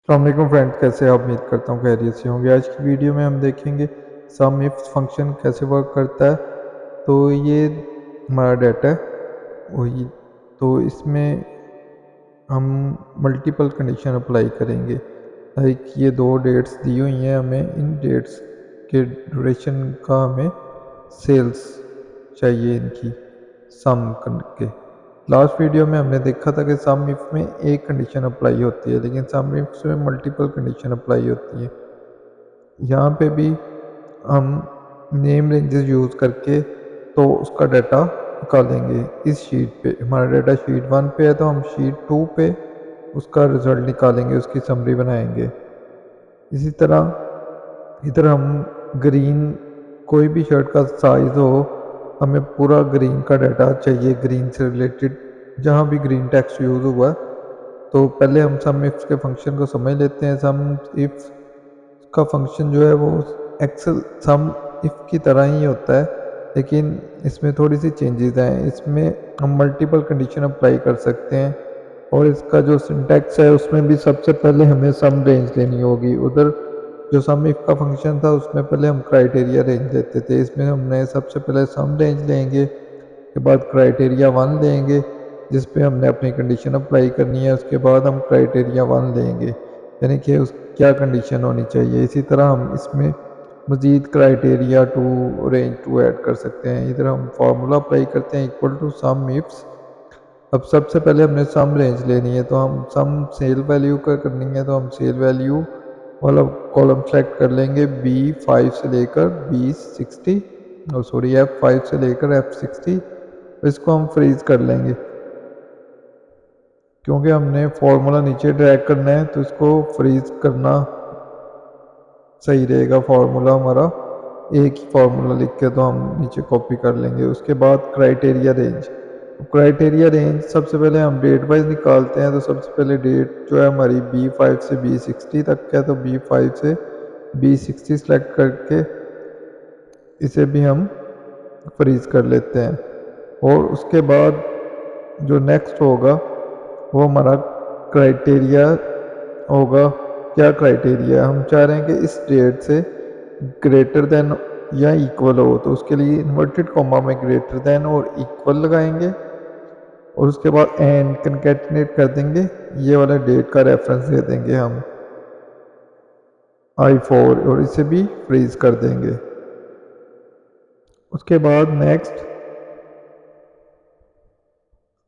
अस्सलाम फ्रेंड्स, कैसे आप? उम्मीद करता हूँ खैरियत से होंगे। आज की वीडियो में हम देखेंगे सम इफ फंक्शन कैसे वर्क करता है। तो ये हमारा डाटा है वही। तो इसमें हम मल्टीपल कंडीशन अप्लाई करेंगे। लाइक ये दो डेट्स दी हुई हैं हमें, इन डेट्स के ड्यूरेशन का हमें सेल्स चाहिए इनकी सम करके। लास्ट वीडियो में हमने देखा था कि सम इफ में एक कंडीशन अप्लाई होती है, लेकिन सम इफ में मल्टीपल कंडीशन अप्लाई होती है। यहाँ पे भी हम नेम रेंजेस यूज़ करके तो उसका डाटा निकालेंगे। इस शीट पे हमारा डाटा शीट 1 पे है, तो हम शीट 2 पे उसका रिजल्ट निकालेंगे, उसकी समरी बनाएंगे। इसी तरह इधर हम ग्रीन, कोई भी शर्ट का साइज़ हो, हमें पूरा ग्रीन का डाटा चाहिए, ग्रीन से रिलेटेड जहाँ भी ग्रीन टेक्स्ट यूज़ हुआ। तो पहले हम सम इफ के फंक्शन को समझ लेते हैं। सम इफ का फंक्शन जो है वो एक्सेल सम इफ की तरह ही होता है, लेकिन इसमें थोड़ी सी चेंजेस हैं। इसमें हम मल्टीपल कंडीशन अप्लाई कर सकते हैं, और इसका जो सिंटैक्स है उसमें भी सबसे पहले हमें सम रेंज लेनी होगी। उधर जो सम इफ का फंक्शन था उसमें पहले हम क्राइटेरिया रेंज लेते थे, इसमें हमने सबसे पहले सम रेंज लेंगे, के बाद क्राइटेरिया 1 लेंगे जिस पे हमने अपनी कंडीशन अप्लाई करनी है। उसके बाद हम क्राइटेरिया 1 लेंगे, यानी कि उस क्या कंडीशन होनी चाहिए। इसी तरह हम इसमें मज़ीद क्राइटेरिया 2, रेंज 2 ऐड कर सकते हैं। इधर हम फार्मूला अप्लाई करते हैं इक्वल टू सम इफ्स। अब सबसे पहले हमने सम रेंज लेनी है, तो हम सम सेल वैल्यू का करनी है, तो हम सेल वैल्यू वाला कॉलम सेलेक्ट कर लेंगे B5 से लेकर B60, सॉरी F5 से लेकर F60। इसको हम फ्रीज कर लेंगे, क्योंकि हमने फॉर्मूला नीचे ड्रैग करना है, तो इसको फ्रीज करना सही रहेगा। फार्मूला हमारा एक ही फार्मूला लिख के तो हम नीचे कॉपी कर लेंगे। उसके बाद क्राइटेरिया रेंज, क्राइटेरिया रेंज सबसे पहले हम डेट वाइज निकालते हैं। तो सबसे पहले डेट जो है हमारी B5 से B60 तक है, तो B5 से B60 सेलेक्ट करके इसे भी हम फ्रीज कर लेते हैं। और उसके बाद जो नेक्स्ट होगा वो हमारा क्राइटेरिया होगा। क्या क्राइटेरिया? हम चाह रहे हैं कि इस डेट से ग्रेटर देन या इक्वल हो, तो उसके लिए इन्वर्टेड कॉमा में ग्रेटर देन और इक्वल लगाएंगे, और उसके बाद एंड कनकैटिनेट कर देंगे। ये वाला डेट का रेफरेंस दे देंगे हम I4, और इसे भी फ्रीज कर देंगे। उसके बाद नेक्स्ट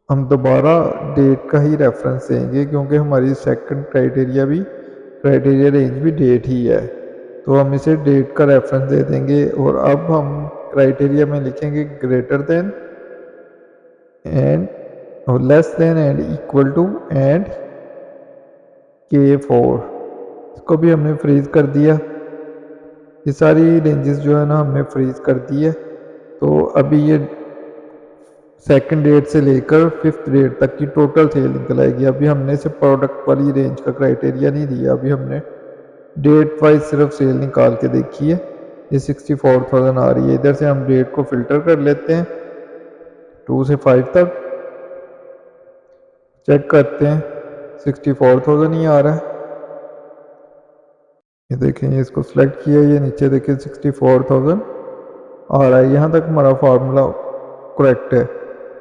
हम दोबारा डेट का ही रेफरेंस देंगे, क्योंकि हमारी सेकंड क्राइटेरिया रेंज भी डेट ही है, तो हम इसे डेट का रेफरेंस दे देंगे। और अब हम क्राइटेरिया में लिखेंगे ग्रेटर देन एंड, और less than and equal to and K4। इसको भी हमने फ्रीज कर दिया। ये सारी रेंजेस जो है ना हमने फ्रीज कर दी है। तो अभी ये सेकंड डेट से लेकर 5th डेट तक की टोटल सेल निकल आएगी। अभी हमने सिर्फ प्रोडक्ट वाली रेंज का क्राइटेरिया नहीं दिया, अभी हमने डेट वाइज सिर्फ सेल निकाल के देखी है। ये 64,000 आ रही है। इधर से हम डेट को फिल्टर कर लेते हैं 2 से 5 तक, चेक करते हैं 64,000 ही आ रहा है। ये देखें, ये इसको सिलेक्ट किया, ये नीचे देखें 64,000 आ रहा है। यहाँ तक हमारा फार्मूला करेक्ट है।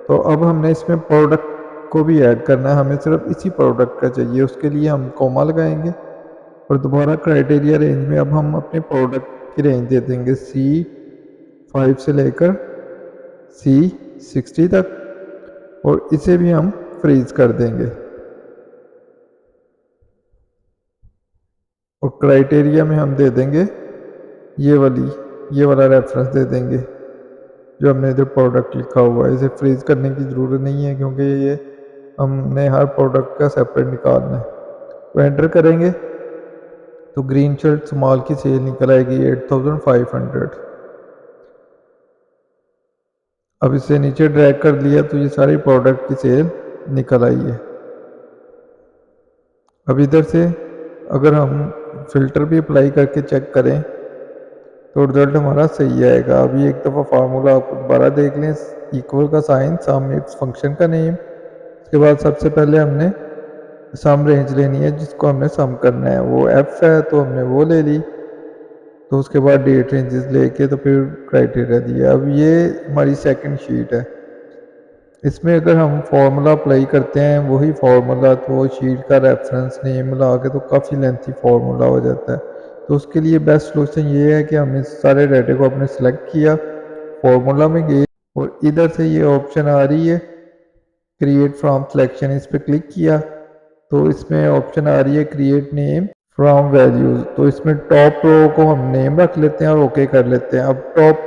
तो अब हमने इसमें प्रोडक्ट को भी ऐड करना है, हमें सिर्फ इसी प्रोडक्ट का चाहिए। उसके लिए हम कॉमा लगाएंगे, और दोबारा क्राइटेरिया रेंज में अब हम अपने प्रोडक्ट की रेंज दे देंगे C5 से लेकर C60 तक, और इसे भी हम फ्रीज कर देंगे। और क्राइटेरिया में हम दे देंगे ये वाला रेफरेंस दे देंगे जो हमने इधर प्रोडक्ट लिखा हुआ है। इसे फ्रीज करने की ज़रूरत नहीं है, क्योंकि ये हमने हर प्रोडक्ट का सेपरेट निकालना है। तो एंटर करेंगे तो ग्रीन शर्ट स्मॉल की सेल निकल आएगी 8,500। अब इसे नीचे ड्रैग कर लिया तो ये सारी प्रोडक्ट की सेल निकल आई है। अब इधर से अगर हम फिल्टर भी अप्लाई करके चेक करें तो रिजल्ट हमारा सही आएगा। अभी एक दफ़ा फार्मूला आप दोबारा देख लें, इक्वल का साइन, सम इफ फंक्शन का नेम। उसके बाद सबसे पहले हमने सम रेंज लेनी है जिसको हमने सम करना है, वो एफ है तो हमने वो ले ली। तो उसके बाद डेट रेंजेस लेके तो फिर क्राइटेरिया दिया। अब ये हमारी सेकंड शीट है। इसमें अगर हम फार्मूला अप्लाई करते हैं वही फार्मूला, तो शीट का रेफरेंस नेम लगा के तो काफ़ी लेंथी फार्मूला हो जाता है। तो उसके लिए बेस्ट सोल्यूशन ये है कि हमने सारे डाटे को अपने सेलेक्ट किया, फार्मूला में गए और इधर से ये ऑप्शन आ रही है क्रिएट फ्रॉम सिलेक्शन, इस पर क्लिक किया तो इसमें ऑप्शन आ रही है क्रिएट नेम फ्रॉम वैल्यूज। तो इसमें टॉप रो को हम नेम रख लेते हैं और ओके कर लेते हैं। अब टॉप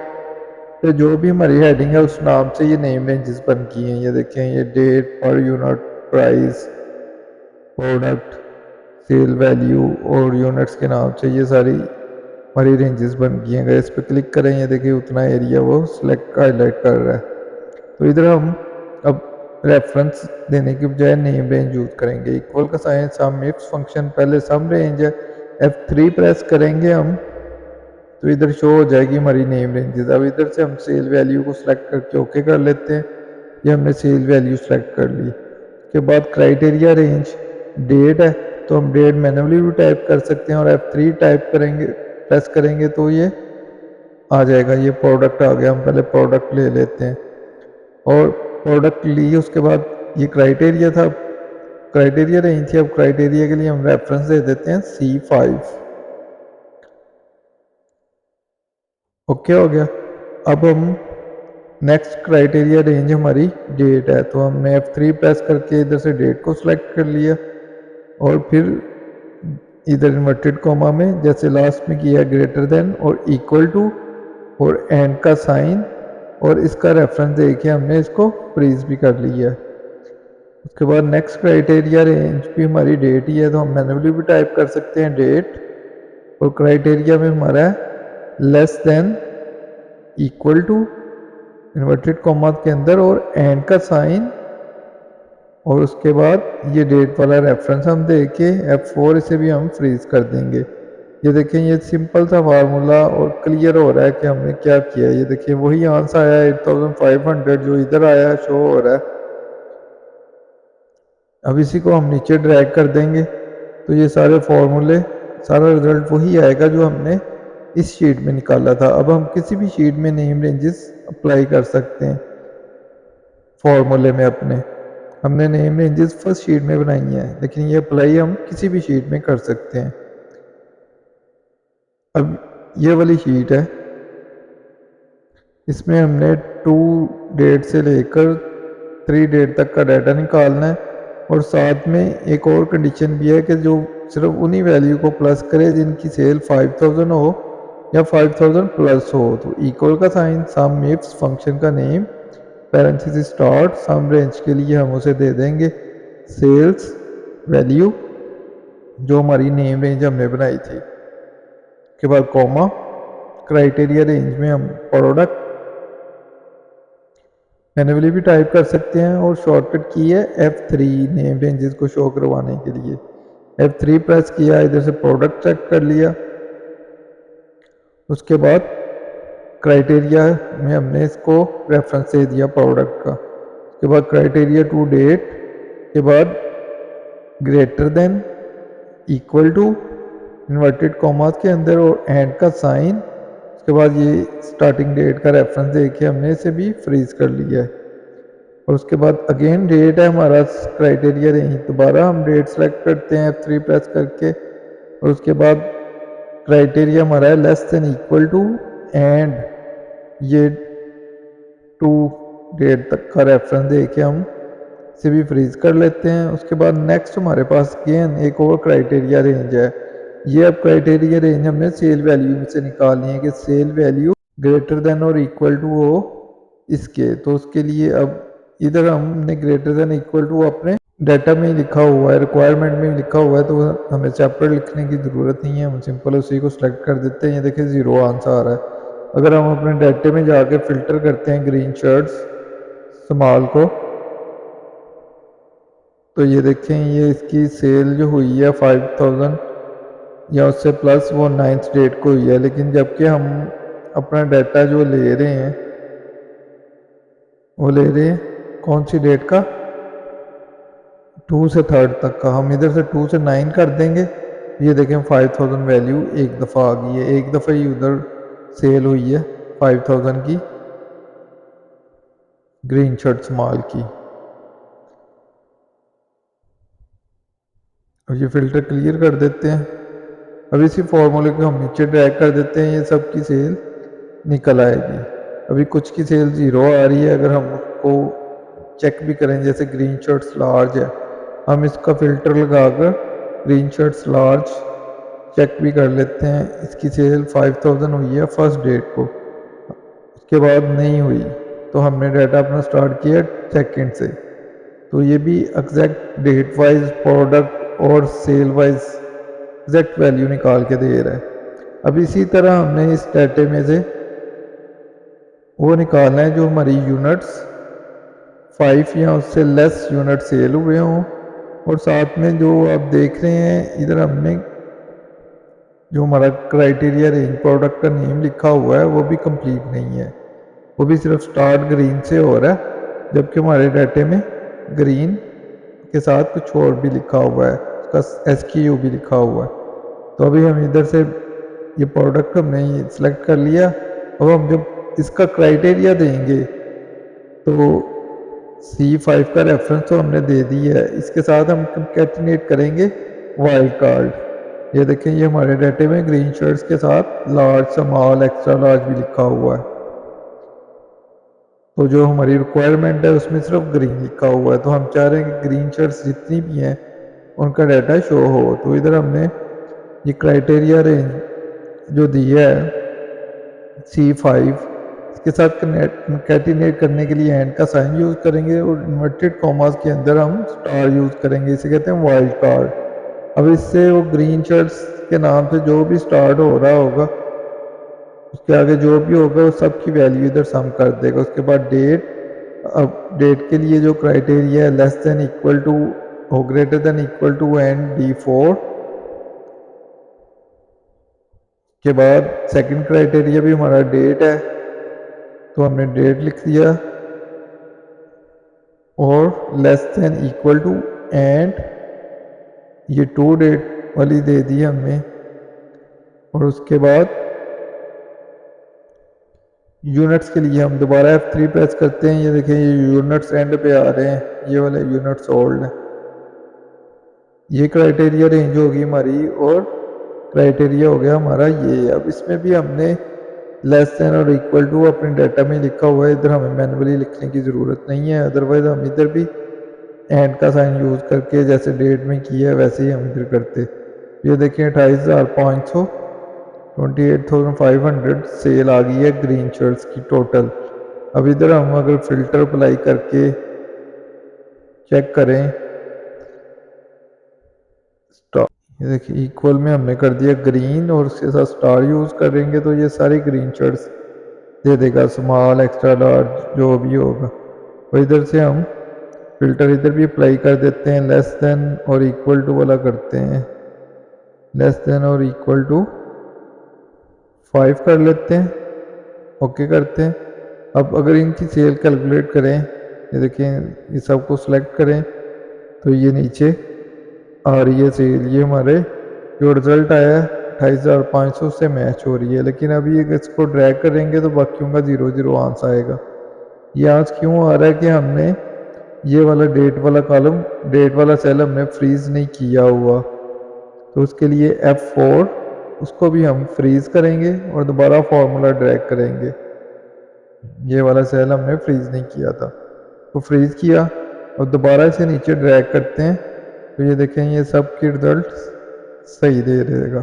पे जो भी हमारी हेडिंग है उस नाम से ये नेम रेंजेस बन की हैं। ये देखें, ये डेट, पर unit, price, product, sale value और यूनिट्स के नाम से ये सारी हमारी रेंजेस बन गई हैं। अगर इस पर क्लिक करें, ये देखिए उतना एरिया वो सिलेक्ट हाईलाइट कर रहा है। तो इधर हम अब रेफरेंस देने की बजाय नेम रेंज यूज करेंगे। इक्वल का साइन, सम इफ फंक्शन पहले सम रेंज है, F3 प्रेस करेंगे हम तो इधर शो हो जाएगी हमारी नेम रेंजेस। अब इधर से हम सेल वैल्यू को सिलेक्ट करके ओके कर लेते हैं। ये हमने सेल वैल्यू सेलेक्ट कर ली। उसके बाद क्राइटेरिया रेंज डेट है तो हम डेट मैन्युअली भी टाइप कर सकते हैं और F3 टाइप करेंगे, प्रेस करेंगे तो ये आ जाएगा। ये प्रोडक्ट आ गया, हम पहले प्रोडक्ट ले लेते हैं और प्रोडक्ट लिए। उसके बाद ये क्राइटेरिया था, क्राइटेरिया रेंज थी। अब क्राइटेरिया के लिए हम रेफरेंस दे देते हैं C5। ओके हो गया। अब हम नेक्स्ट क्राइटेरिया रेंज हमारी डेट है तो हमने F3 प्रेस करके इधर से डेट को सिलेक्ट कर लिया और फिर इधर इन्वर्टेड कॉमा में जैसे लास्ट में किया ग्रेटर देन और इक्वल टू और एंड का साइन और इसका रेफरेंस देके हमने इसको फ्रीज भी कर लिया। उसके बाद नेक्स्ट क्राइटेरिया रेंज भी हमारी डेट ही है तो हम मैन्युअली भी टाइप कर सकते हैं डेट और क्राइटेरिया में हमारा है less than, equal to, inverted comma के अंदर और एंड का साइन और उसके बाद ये डेट वाला रेफरेंस हम दे के F4 इसे भी हम फ्रीज कर देंगे। ये देखें, ये सिंपल सा फार्मूला और क्लियर हो रहा है कि हमने क्या किया है। ये देखिए वही आंसर आया 8500 जो इधर आया शो हो रहा है। अब इसी को हम नीचे ड्रैग कर देंगे तो ये सारे फॉर्मूले, सारा रिजल्ट वही आएगा जो हमने इस शीट में निकाला था। अब हम किसी भी शीट में नेम रेंजेस अप्लाई कर सकते हैं फॉर्मूले में अपने। हमने नेम रेंजेस फर्स्ट शीट में बनाई है लेकिन ये अप्लाई हम किसी भी शीट में कर सकते हैं। अब ये वाली शीट है, इसमें हमने 2 डेट से लेकर 3 डेट तक का डाटा निकालना है और साथ में एक और कंडीशन भी है कि जो सिर्फ उन्हीं वैल्यू को प्लस करे जिनकी सेल 5000 हो या 5000 प्लस हो। तो इक्वल का साइन, सम इफ्स, फंक्शन का नेम, पैरेंथेसिस स्टार्ट, सम रेंज के लिए हम उसे दे देंगे सेल्स वैल्यू जो हमारी नेम रेंज हमने बनाई थी। के बाद कॉमा, क्राइटेरिया रेंज में हम प्रोडक्ट मैन्युअली भी टाइप कर सकते हैं और शॉर्टकट की है F3 नेम रेंजेस को शो करवाने के लिए। F3 प्रेस किया, इधर से प्रोडक्ट चेक कर लिया। उसके बाद क्राइटेरिया में हमने इसको रेफरेंस दे दिया प्रोडक्ट का। उसके बाद क्राइटेरिया टू डेट के बाद greater than, equal to, inverted commas के अंदर और एंड का साइन। उसके बाद ये स्टार्टिंग डेट का रेफरेंस देके हमने इसे भी फ्रीज कर लिया है और उसके बाद अगेन डेट है हमारा क्राइटेरिया रेंज। दोबारा हम डेट सेलेक्ट करते हैं F3 प्रेस करके और उसके बाद क्राइटेरिया हमारा है less than, equal to and ये 2 डेट तक का रेफरेंस देके हम इसे भी फ्रीज कर लेते हैं। उसके बाद नेक्स्ट हमारे पास अगेन एक और क्राइटेरिया रेंज है। ये अब क्राइटेरिया रेंज हमने सेल वैल्यू में से निकालनी है कि सेल वैल्यू ग्रेटर देन और इक्वल टू हो इसके। तो उसके लिए अब इधर हमने ग्रेटर देन इक्वल टू अपने डाटा में ही लिखा हुआ है, रिक्वायरमेंट में ही लिखा हुआ है तो हमें सेपरेट लिखने की ज़रूरत नहीं है। हम सिंपल उसी को सिलेक्ट कर देते हैं। ये देखिए 0 आंसर आ रहा है। अगर हम अपने डाटे में जाके फिल्टर करते हैं ग्रीन शर्ट्स स्मॉल को तो ये देखें, ये इसकी सेल जो हुई है 5000 या उससे प्लस वो 9th डेट को हुई है। लेकिन जबकि हम अपना डाटा जो ले रहे हैं वो ले रहे हैं कौन सी डेट का, 2 से 3rd तक का हम इधर से 2 से 9 कर देंगे। ये देखें 5000 वैल्यू एक दफ़ा आ गई है, एक दफ़ा ही उधर सेल हुई है 5000 की ग्रीन शर्ट्स माल की। और ये फ़िल्टर क्लियर कर देते हैं। अब इसी फार्मूले को हम नीचे ड्रैग कर देते हैं, ये सब की सेल निकल आएगी। अभी कुछ की सेल 0 आ रही है, अगर हम उसको चेक भी करें, जैसे ग्रीन शर्ट्स लार्ज है, हम इसका फ़िल्टर लगाकर ग्रीन शर्ट्स लार्ज चेक भी कर लेते हैं। इसकी सेल 5000 हुई है फर्स्ट डेट को, उसके बाद नहीं हुई, तो हमने डाटा अपना स्टार्ट किया सेकेंड से। तो ये भी एग्जैक्ट डेट वाइज प्रोडक्ट और सेल वाइज एग्जैक्ट वैल्यू निकाल के दे रहा है। अब इसी तरह हमने इस डाटे में से वो निकालना है जो हमारी यूनिट्स 5 या उससे लेस यूनिट सेल हुए हों, और साथ में जो आप देख रहे हैं इधर हमने जो हमारा क्राइटेरिया रेंज प्रोडक्ट का नेम लिखा हुआ है वो भी कंप्लीट नहीं है, वो भी सिर्फ स्टार्ट ग्रीन से हो रहा है, जबकि हमारे डाटे में ग्रीन के साथ कुछ और भी लिखा हुआ है, उसका SKU भी लिखा हुआ है। तो अभी हम इधर से ये प्रोडक्ट हमने सिलेक्ट कर लिया। अब हम जब इसका क्राइटेरिया देंगे तो C5 का रेफरेंस तो हमने दे दी है, इसके साथ हम कंकैटिनेट करेंगे वाइल्ड कार्ड। ये देखें, ये हमारे डाटे में ग्रीन शर्ट्स के साथ लार्ज, स्मॉल, एक्स्ट्रा लार्ज भी लिखा हुआ है। तो जो हमारी रिक्वायरमेंट है उसमें सिर्फ ग्रीन लिखा हुआ है, तो हम चाह रहे हैं कि ग्रीन शर्ट्स जितनी भी हैं उनका डाटा शो हो। तो इधर हमने ये क्राइटेरिया रेंज जो दी है C5, इसके साथ कंकैटिनेट करने के लिए एंड का साइन यूज़ करेंगे और इन्वर्टेड कॉमास के अंदर हम स्टार यूज़ करेंगे, इसे कहते हैं वाइल्ड कार्ड। अब इससे वो ग्रीन शर्ट्स के नाम से जो भी स्टार्ट हो रहा होगा उसके आगे जो भी होगा वो सब की वैल्यू इधर सम कर देगा। उसके बाद डेट, अब डेट के लिए जो क्राइटेरिया है लेस देन इक्वल टू हो, greater than equal to and D4 के बाद सेकंड क्राइटेरिया भी हमारा डेट है, तो हमने डेट लिख दिया और less than equal to and ये टू डेट वाली दे दी हमने। और उसके बाद यूनिट्स के लिए हम दोबारा F3 प्रेस करते हैं। ये देखें, ये यूनिट्स एंड पे आ रहे हैं, ये वाले यूनिट्स ओल्ड हैं। ये क्राइटेरिया रेंज होगी हमारी और क्राइटेरिया हो गया हमारा ये। अब इसमें भी हमने लेस देन और इक्वल टू अपने डाटा में लिखा हुआ है, इधर हमें मैनुअली लिखने की ज़रूरत नहीं है, अदरवाइज हम इधर भी एंड का साइन यूज़ करके जैसे डेट में किया है वैसे ही हम इधर करते। ये देखें 28,500 28,500 सेल आ गई है ग्रीन शर्ट्स की टोटल। अब इधर हम अगर फिल्टर अप्लाई करके चेक करें, ये देखिए इक्वल में हमने कर दिया ग्रीन और उसके साथ स्टार यूज़ करेंगे तो ये सारी ग्रीन शर्ट्स दे देगा, स्मॉल, एक्स्ट्रा लार्ज जो भी होगा। और इधर से हम फिल्टर इधर भी अप्लाई कर देते हैं, लेस देन और इक्वल टू वाला करते हैं, लेस देन और इक्वल टू 5 कर लेते हैं, ओके करते हैं। अब अगर इनकी सेल कैलकुलेट करें, ये देखें, ये सबको सिलेक्ट करें तो ये नीचे आ रही है सेल, ये हमारे जो रिज़ल्ट आया है 28,500 से मैच हो रही है। लेकिन अभी अगर इसको ड्रैग करेंगे तो बाकियों का 0 आंसर आएगा। ये आज क्यों आ रहा है कि हमने ये वाला डेट वाला कॉलम, डेट वाला सेल हमने फ्रीज नहीं किया हुआ, तो उसके लिए F4 उसको भी हम फ्रीज करेंगे और दोबारा फार्मूला ड्रैग करेंगे। ये वाला सेल हमने फ्रीज नहीं किया था, तो फ्रीज किया और दोबारा इसे नीचे ड्रैग करते हैं तो ये देखें, ये सब के रिजल्ट सही दे देगा।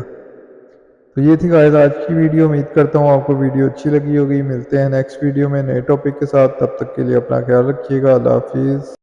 तो ये थी गाइस आज की वीडियो। उम्मीद करता हूँ आपको वीडियो अच्छी लगी होगी। मिलते हैं नेक्स्ट वीडियो में नए टॉपिक के साथ, तब तक के लिए अपना ख्याल रखिएगा। अल्लाह हाफिज़।